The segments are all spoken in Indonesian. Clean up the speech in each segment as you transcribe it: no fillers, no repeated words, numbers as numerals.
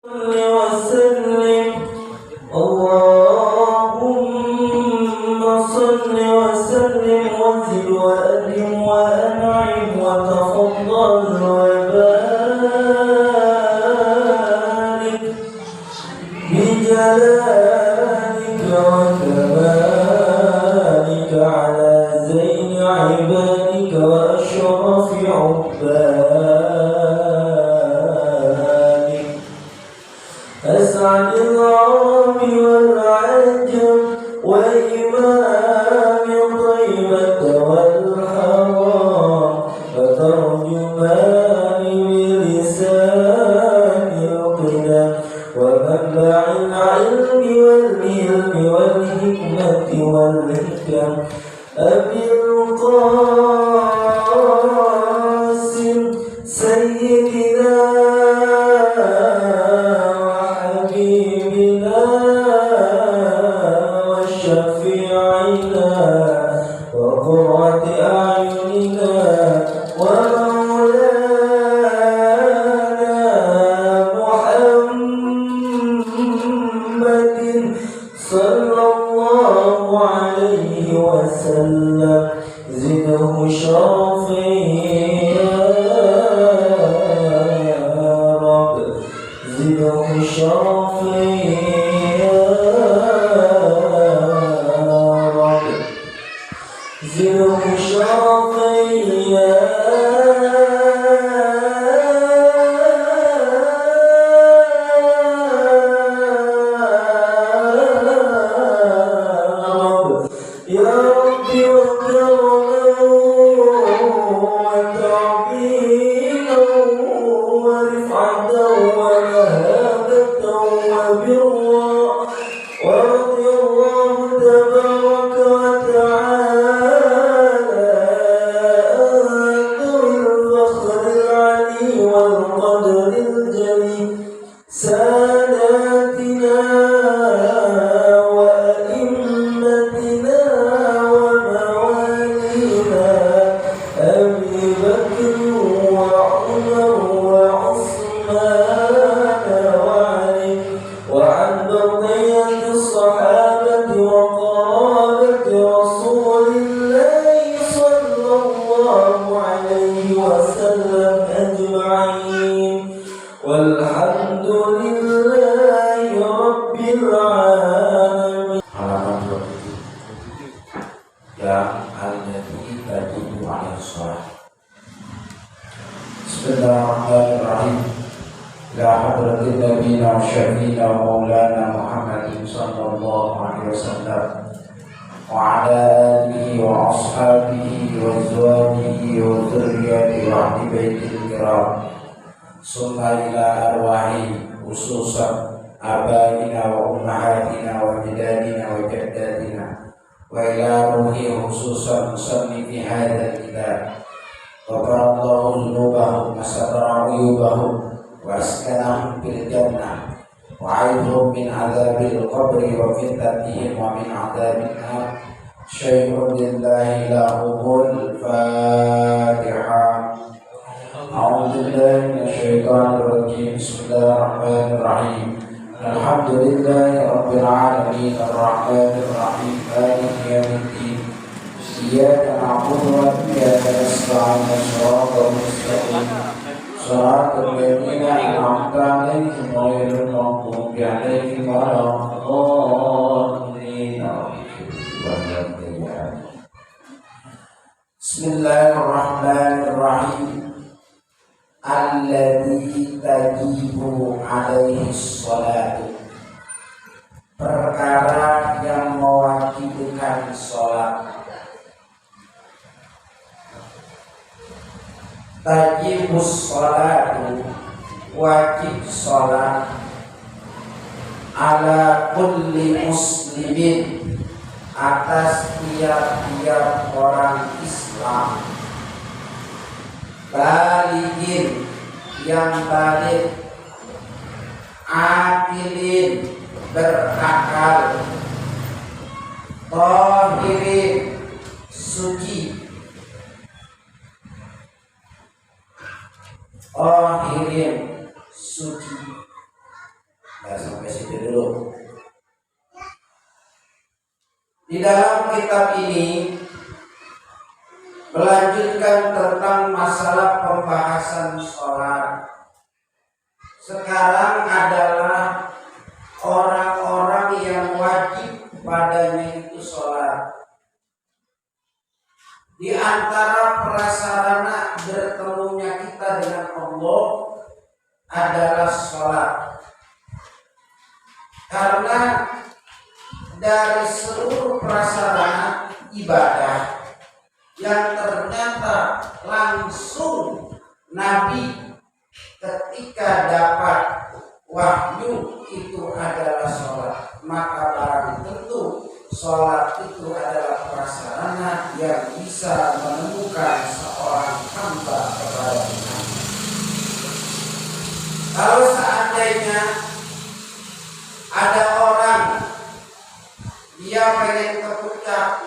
وسلم اللهم صل وسلم وزد وأكرم وأنعم وتفضل وبارك بجلالك وكمالك على زين عبادك وأشرف عبادك أسعد العرب والعجم وإمام طيبة والحرام وترجمان بلسان القدم ومنبع العلم والعلم والحكمة والحكم أبي القاسم سيدنا وحبيبنا وشفيعنا وقرة أعيننا ومولانا محمد صلى الله عليه وسلم زده شرفا يا رب زده شرفا يا رب زده شرفا يا ورضي الله تبارك وتعالى عن ذوي الفخر العلي والقدر الجليل ساداتنا وأئمتنا وموالينا أبي بكر وعمر وعثمان وعلي وعن بقية الصحابة وقرابة رسول الله صلى الله عليه وسلم أجمعين والحمد لله رب العالمين. Halaman 27 yang al-Nabi tadimu alaihi salam. Bismillahirrahmanirrahim. Ya hadratin nabiyina wa syafiina wa maulana Muhammadin sallallahu alaihi wasallam wa ala alihi wa ashabihi wa azwajihi wa dzurriyyatihi wa ahli baitil kiram summa ila arwahi khususan abaina wa ummahatina wa jadadina wa jaddatina wa ila ruhi khususan musannifi hadzal kitab ghafarallahu dzunubahum wa satara uyubahum wa askanahum fil jannah wa a'idhum min adzabil qabri wa fitnatihim wa min adzabil nar syai'un lillahi lahumul Fatihah. A'udzu billahi minasyaitonir rajim. Bismillahirrahmanirrahim. Alhamdulillahi rabbil alamin arrahmanir rahim maliki yaumiddin. Iyyaka na'budu wa iyyaka nasta'in shiratal mustaqim shiratal ladzina an'amta 'alaihim ghairil maghdubi 'alaihim waladdallin. Bismillahirrahmanirrahim. Alladzi tajibu alaihi sholatu, perkara yang mewajibkan sholat. Tajibus sholatu, wajib sholat ala kulli muslimin, atas tiap-tiap orang Islam, balighin, yang balik, akilin, berakal, tahirin, suci, tahirin, suci, dalam kitab ini melanjutkan tentang masalah pembahasan sholat. Sekarang adalah orang-orang yang wajib padanya itu sholat. Di antara prasarana bertemunya kita dengan Allah adalah sholat. Karena dari seluruh prasarana ibadah yang ternyata langsung Nabi ketika dapat wahyu itu adalah sholat, maka barang tentu sholat itu adalah prasarana yang bisa menemukan seorang hamba kepada Tuhan. Kalau seandainya ada orang dia pengen ke puncak,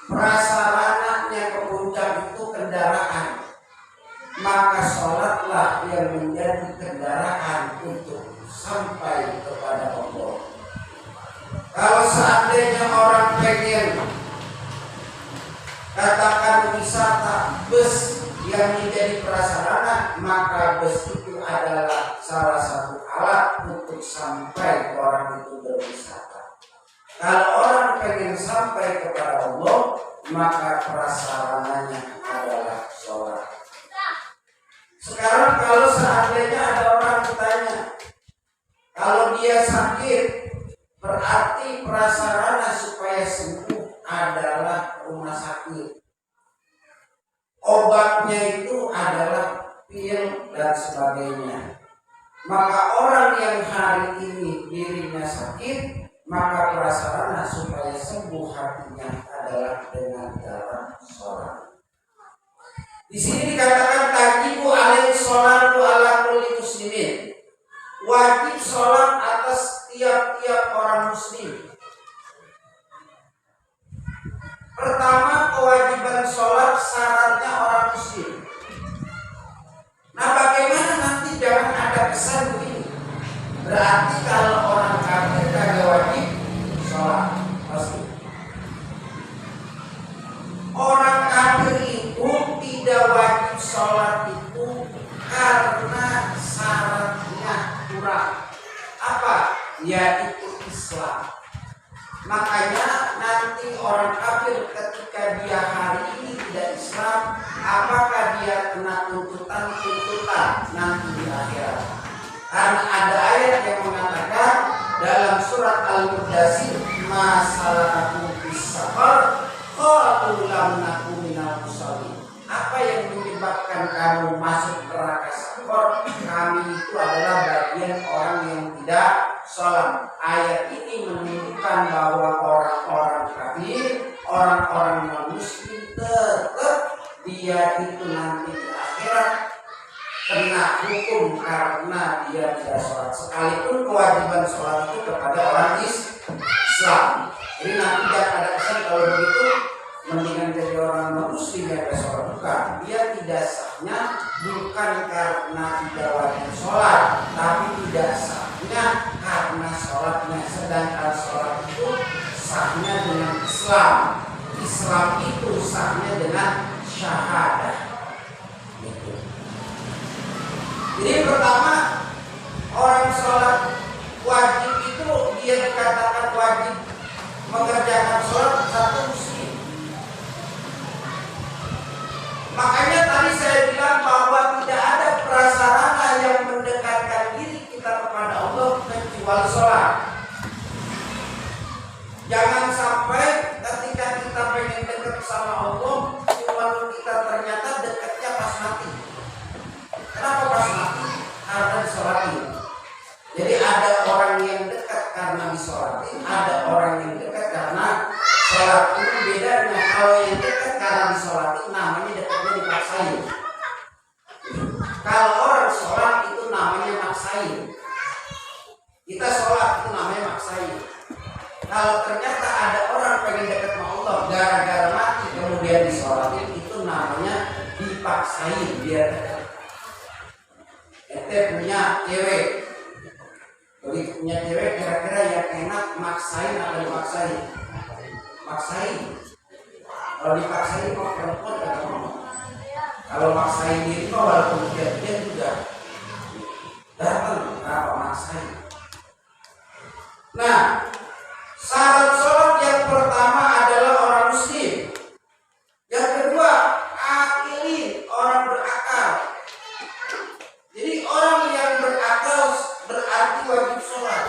prasarananya ke puncak itu kendaraan, maka sholatlah yang menjadi kendaraan untuk sampai kepada Allah. Kalau seandainya orang pengen katakan wisata, bus yang menjadi prasarana, maka bus itu adalah salah satu alat untuk sampai orang itu berwisata. Kalau orang pengen sampai kepada Allah, maka prasarananya adalah sholat. Sekarang kalau seandainya ada orang bertanya, kalau dia sakit, berarti prasarana supaya sembuh adalah rumah sakit. Obatnya itu adalah pil dan sebagainya. Maka orang yang hari ini dirinya sakit, maka prasarana supaya sembuh hatinya adalah dengan cara sholat. Di sini dikatakan tajibu alaihi sholatu ala kulli muslimin. Wajib sholat atas tiap-tiap orang muslim. Pertama, kewajiban sholat syaratnya orang muslim. Nah, bagaimana nanti jangan ada kesan begini? Berarti kalau orang kafir kagak wajib sholat, pasti. Orang kafir itu tidak wajib sholat itu karena syaratnya kurang. Apa? Yaitu Islam. Makanya nanti orang kafir ketika dia hari ini tidak Islam, apakah dia kena tuntutan nanti di akhirat? Karena ada ayat yang mengatakan dalam surat Al-Mudaththir, masalahku bis-saqar qalu lam naku minal musallin. Apa yang menyebabkan kamu masuk neraka sakor? Kami itu adalah bagian orang yang tidak sholat. Ayat ini menunjukkan bahwa orang-orang kafir, orang-orang non-muslim tetap dia itu nanti di akhirat kena hukum karena dia tidak sholat. Sekalipun kewajiban sholat itu kepada orang Islam. Jadi nanti jangan ada kesan kalau begitu mendingan jadi orang non-muslim yang tidak sholat. Bukan, dia tidak sahnya bukan karena tidak wajib sholat, tapi tidak sahnya karena sholatnya. Sedangkan sholat itu sahnya dengan Islam. Islam itu sahnya dengan syahadah. Jadi pertama, orang sholat wajib itu dia dikatakan wajib mengerjakan sholat satu muslim. Makanya tadi saya bilang bahwa tidak ada prasarana yang mendekatkan diri kita kepada Allah kecuali sholat. Jangan sampai ketika kita pengen dekat sama Allah, cuma kita ternyata dekatnya pas mati. Kenapa pas mati? Karena disolatin. Jadi ada orang yang dekat karena disolatin, ada orang yang dekat karena sholat. Itu bedanya. Kalau yang dekat karena disolatin namanya dekatnya dipaksain. Kalau orang sholat itu namanya maksain. Kita sholat itu namanya maksain. Kalau ternyata ada orang pengen dekat sama Allah gara-gara mati kemudian disolatin, itu namanya dipaksain biar dekat. Ente punya cewek, jadi punya cewek kira-kira yang enak maksain atau dipaksain? maksain. Kalau dipaksain mau perempuan gak mau. Kalau maksain diri mah walaupun dia juga datang, kenapa maksain? Nah, syarat sholat yang pertama adalah orang muslim. Yang kedua, akili, orang berakal. Jadi orang yang berakal berarti wajib sholat.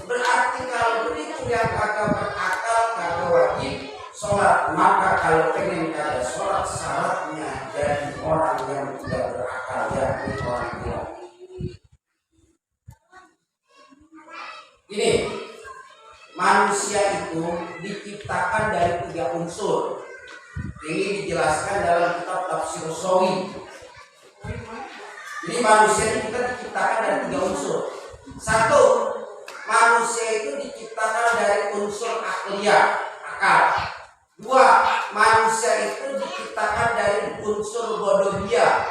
Berarti kalau begitu yang kagak berakal kagak wajib sholat. Maka kalau pengen ada sholat syaratnya jadi orang yang tidak berakal, yakni orang gila. Ini manusia itu diciptakan dari 3 unsur. Ini dijelaskan dalam kitab Tafsir Sawi. Jadi manusia itu kita diciptakan dari 3 unsur. 1, manusia itu diciptakan dari unsur akliyah, akal. 2, manusia itu diciptakan dari unsur bodohiyah,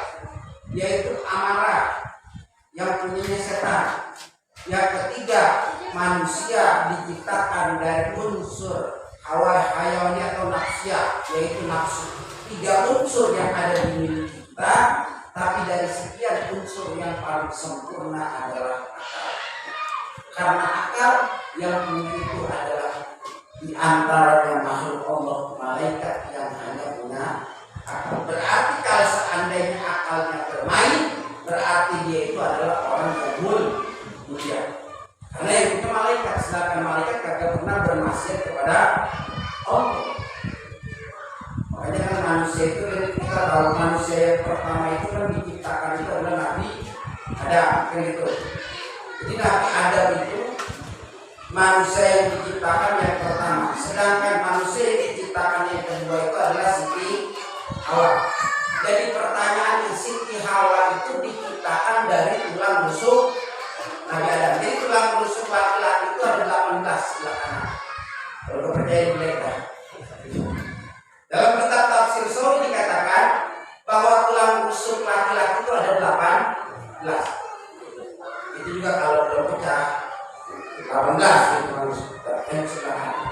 yaitu amarah yang punyanya setan. Yang ketiga, manusia diciptakan dari unsur hawa hayawani atau nafsiyah, yaitu nafsu. 3 unsur yang ada di diri kita, tapi dari sekian unsur yang paling sempurna adalah akal. Karena akal yang punya itu adalah di antara makhluk Allah, malaikat yang hanya punya akal. Berarti kalau seandainya akalnya bermain, berarti dia itu adalah orang yang mulia. Karena yang punya malaikat, sedangkan malaikat kagak pernah bermaksiat kepada Allah. Makanya kan manusia itu, kita tahu manusia yang pertama itu kan diciptakan itu adalah Nabi Adam, kan gitu. Jadi Nabi Adam itu manusia yang diciptakan yang pertama, sedangkan manusia yang diciptakan yang kedua itu adalah Siti Hawa. Jadi pertanyaannya, Siti Hawa itu diciptakan dari tulang rusuk Nabi Adam. Jadi tulang rusuk laki-laki itu ada 18 sebelah kanan. Kalau kepercayaan mereka. Dalam kitab Tafsir Sawi dikatakan bahwa tulang rusuk laki-laki itu ada 18. Itu juga kalau belum pecah 18 itu tulang rusuk yang sebelah kanan.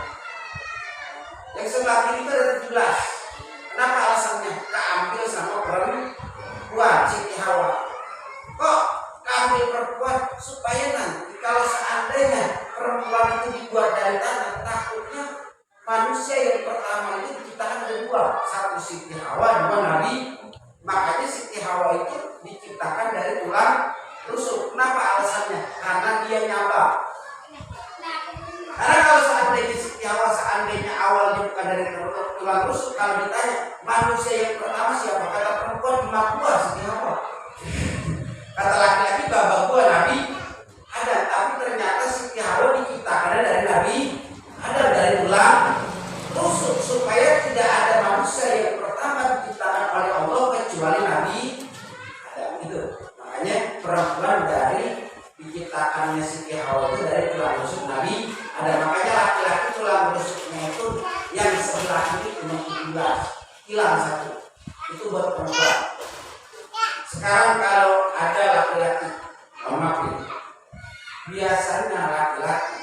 Yang sebelah kiri itu ada 17. Kenapa alasannya? Keambil sama perempuan Siti Hawa. Kok keambil perempuan? Supaya nanti kalau seandainya perempuan itu dibuat dari tanah, takutnya manusia yang pertama itu diciptakan ada 2, 1 Siti Hawa, 2 Nabi. Makanya Siti Hawa itu diciptakan dari tulang rusuk. Kenapa alasannya? Karena dia nyaba. Karena kalau seandainya Siti Hawa seandainya awalnya bukan dari tulang rusuk, kalau ditanya manusia yang pertama siapa? Kata perempuan emak gua Siti Hawa. Kata laki-laki bapak gua Nabi Adam. Tapi ternyata Siti Hawa diciptakan dari Nabi Adam, dari tulang rusuk, supaya tidak ada manusia yang pertama diciptakan oleh Allah kecuali Nabi Adam. Itu makanya perempuan dari diciptakannya Siti Hawa itu dari tulang rusuk Nabi Adam. Makanya laki-laki tulang rusuknya itu yang sebelah kiri cuma 17, hilang 1. Itu buat perempuan. Sekarang kalau ada laki-laki, biasanya laki-laki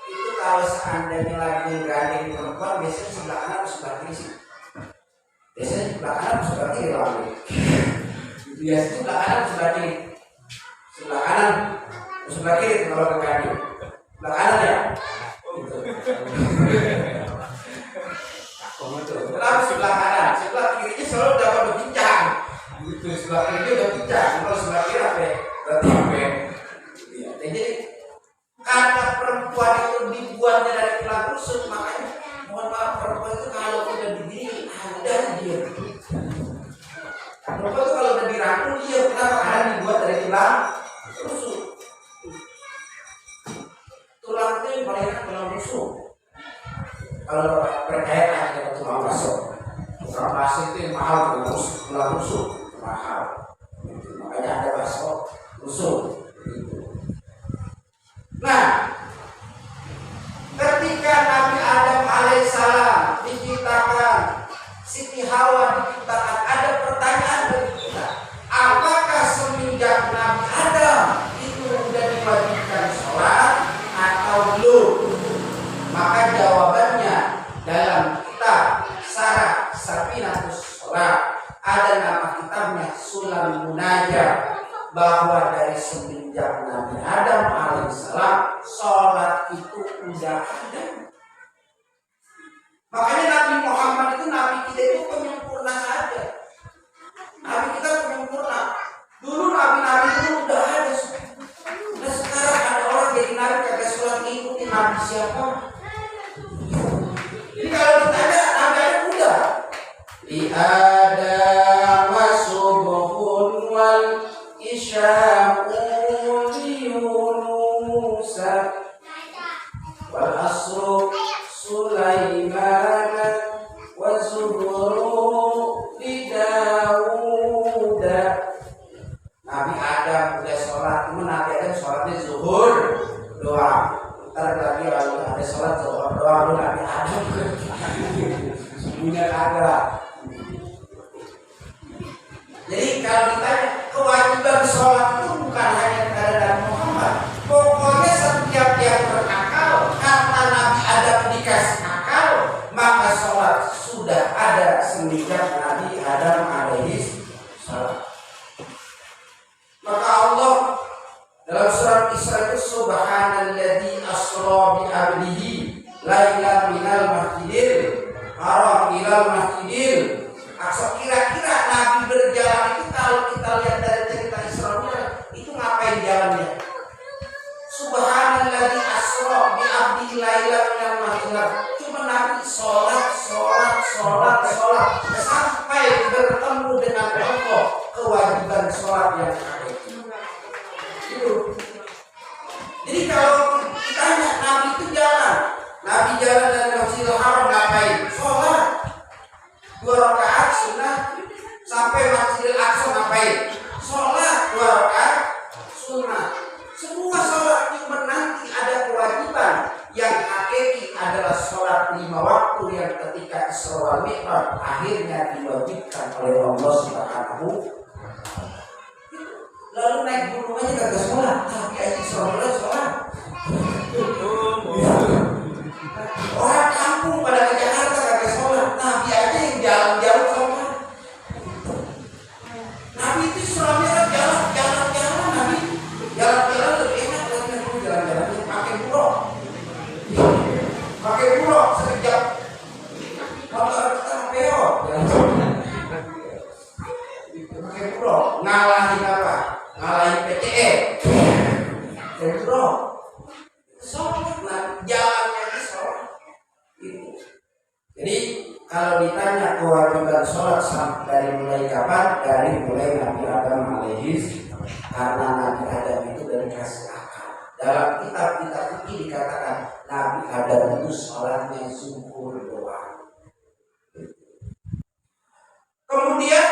itu kalau seandainya lagi gandeng perempuan, biasanya sebelah kanan atau sebelah kiri sih. Biasanya sebelah kanan atau sebelah kiri lagi. Biasanya sebelah kanan atau sebelah kiri. Sebelah kanan atau sebelah kiri kalau ke gandeng. Sebelah kanan ya. Kenapa sebelah kanan? Sebelah kirinya selalu dapat berbincang. Gitu, sebelah kiri udah bincang. Kalau sebelah kiri apa? Berarti apa? Ya, jadi karena perempuan itu dibuatnya dari tulang rusuk, makanya mohon maaf, perempuan itu kalau udah begini ada dia. Perempuan itu kalau udah dirangkul dia, kenapa? Karena dibuat dari tulang rusuk. Tulang itu yang paling enak tulang rusuk. Kalau percaya aja tulang rusuk. Tulang rusuk itu yang mahal, tulang rusuk mahal. Makanya ada bakso rusuk. Nah, ketika Nabi Adam alaihissalam diciptakan, Siti Hawa diciptakan, ada pertanyaan bagi kita. Apakah semenjak Nabi Adam itu sudah diwajibkan sholat atau belum? Maka jawabannya dalam bahwa dari semenjak Nabi Adam alaihissalam sholat itu udah ada. Makanya Nabi Muhammad itu Nabi kita itu penyempurna saja. Nabi kita penyempurna. Dulu Nabi-Nabi itu udah ada. Nah sekarang ada orang jadi Nabi kagak sholat ngikutin Nabi siapa? Jadi kalau ditanya Nabi ada udah. Di ada subuhun wal isya'un Yunusa wal asru Sulaiman wa zuhru li Dawuda. Nabi Adam udah sholat, cuma Nabi Adam sholatnya zuhur doang. Ntar lagi ada sholat zuhur doang, Nabi Adam semuanya ada. Jadi kalau ditanya kewajiban sholat itu bukan hanya kepada Nabi Muhammad. Pokoknya setiap yang berakal, karena Nabi Adam dikasih akal, maka sholat sudah ada semenjak Nabi Adam alaihi salam. Maka Allah dalam surat Isra itu subhanalladzi asra bi 'abdihi lailan minal masjidil haram ilal masjidil aqsa. Kira-kira Nabi berjalan itu kalau kita lihat dari cerita Isra itu ngapain jalannya? Subhanalladzi asra bi 'abdihi lailan minal masjidil. Cuma Nabi sholat sampai bertemu dengan Allah. Kewajiban sholat yang ada itu. Jadi kalau ditanya Nabi itu jalan, Nabi jalan dari Masjidil Haram ngapain? Sholat 2 rakaat sunnah. Sampai Masjidil Aqsa ngapain? Sholat 2 rakaat sunnah. Semua sholat yang menanti ada kewajiban. Yang hakiki adalah sholat 5 waktu yang ketika Isra wal Mi'raj akhirnya diwajibkan oleh Allah Subhanahu. Lalu naik gunung aja kagak sholat, tapi aja sholat. Orang kampung pada ke Jakarta kagak sholat, Nabi aja yang jalan jauh sholat. Nabi itu suaminya jalan-jalan, Nabi jalan-jalan lebih enak daripada jalan-jalan pakai buruk sekejap. Kalau kita peot, pakai buruk, ngalahin apa? Ngalahin PTE. Pakai buruk. Sholat, jalannya di sholat. Jadi kalau ditanya kewajiban sholat dari mulai kapan? Dari mulai Nabi Adam alaihi, karena Nabi Adam itu dari kasih akal. Dalam kitab-kitab fikih dikatakan Nabi Adam itu sholatnya zuhur doang. Kemudian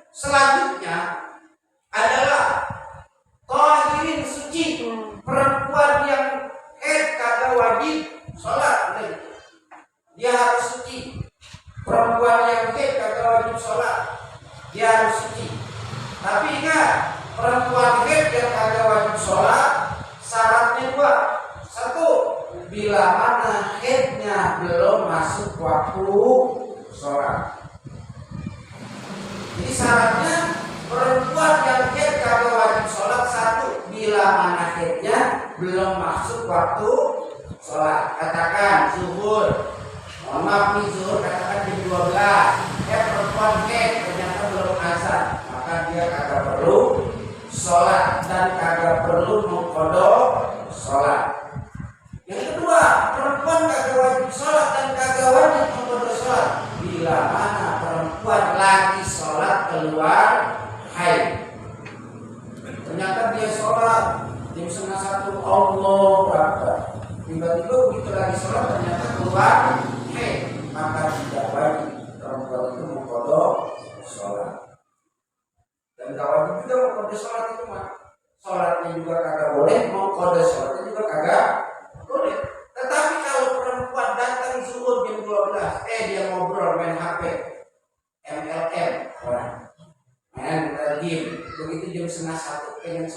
selanjutnya adalah tahirin suci, perempuan yang kagak wajib sholat. Dia harus suci. Perempuan yang kagak wajib sholat, dia harus suci. Tapi ingat, perempuan yang kagak wajib sholat syaratnya 2. 1, bila mana haidnya belum masuk waktu sholat. Jadi syaratnya perempuan yang haid kagak wajib sholat 1, bila mana haidnya belum masuk waktu sholat. Katakan zuhur, mohon maaf nih zuhur katakan jam 12. Perempuan haid ternyata belum azan, maka dia kagak perlu sholat dan kagak perlu mengqadha sholat. Yang kedua, perempuan kagak wajib sholat dan kagak wajib mengqadha sholat bila mana perempuan lagi sholat keluar haid. Ternyata dia sholat jam 12:30 Allahu Akbar. Tiba-tiba begitu lagi sholat ternyata keluar haid, maka tidak wajib perempuan itu mengqadha sholat. Dan gak wajib juga mengqadha sholat itu mah. Sholatnya juga kagak boleh, mengqadha sholatnya juga kagak boleh. Tetapi kalau perempuan datang zuhur jam 12, dia ngobrol main HP, MLM, main game, begitu jam 12:30 pengen